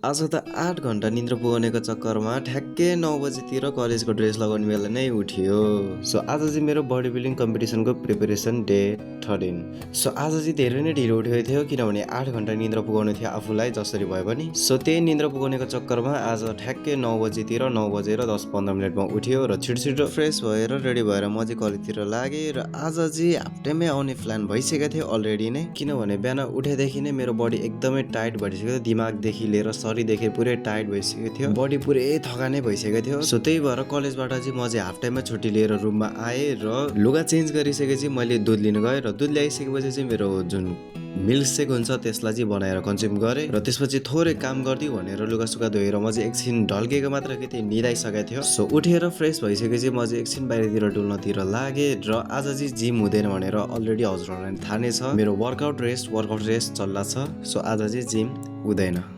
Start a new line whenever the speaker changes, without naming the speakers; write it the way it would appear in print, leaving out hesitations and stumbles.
आज त 8 घण्टा निद्रा पुगाउनेको चक्करमा ठ्याक्कै 9 बजेतिर कलेजको ड्रेस लगाउने बेला नै उठ्यो। सो आज चाहिँ मेरो बडी बिल्डिङ कम्पिटिसनको प्रिपरेसन डे 13। सो आज चाहिँ धेरै नै ढिलो उठेको थियो किनभने 8 घण्टा निद्रा पुगाउनु थियो आफूलाई जसरी भए पनि। सो त्यही निद्रा पुगाउनेको चक्करमा आज ठ्याक्कै 9 बजेतिर 9 बजेर 10-15 मिनटमा उठ्यो र छिटो फ्रेस भएर रेडी भएर म चाहिँ कलेजतिर लागेँ र आज चाहिँ हाफ टाइममै आउने प्लान भइसकेको थियो अलरेडी नै, किनभने बिहान उठेदेखि नै मेरो बडी एकदमै टाइट भइसकेको थियो, दिमागदेखि लिएर शरीरदेखि पुरै टाइट भइसकेको थियो, बडी पुरै थकानै भइसकेको थियो। सो त्यही भएर कलेजबाट चाहिँ म चाहिँ हाफ टाइममा छुट्टी लिएर रुममा आएँ र लुगा चेन्ज गरिसकेपछि मैले दुध लिन गएँ र दुध ल्याइसकेपछि चाहिँ मेरो जुन मिल्कसेक हुन्छ त्यसलाई चाहिँ बनाएर कन्ज्युम गरेँ र त्यसपछि थोरै काम गरिदिउँ भनेर लुगासुगा धोएर म चाहिँ एकछिन ढल्केको मात्र कि त्यही निदाइसकेको थियो। सो उठेर फ्रेस भइसकेपछि म चाहिँ एकछिन बाहिरतिर डुल्नतिर लागेँ र आज चाहिँ जिम हुँदैन भनेर अलरेडी हजुरहरूलाई थाहा नै छ, मेरो वर्कआउट रेस्ट चल्ला छ। सो आज चाहिँ जिम हुँदैन।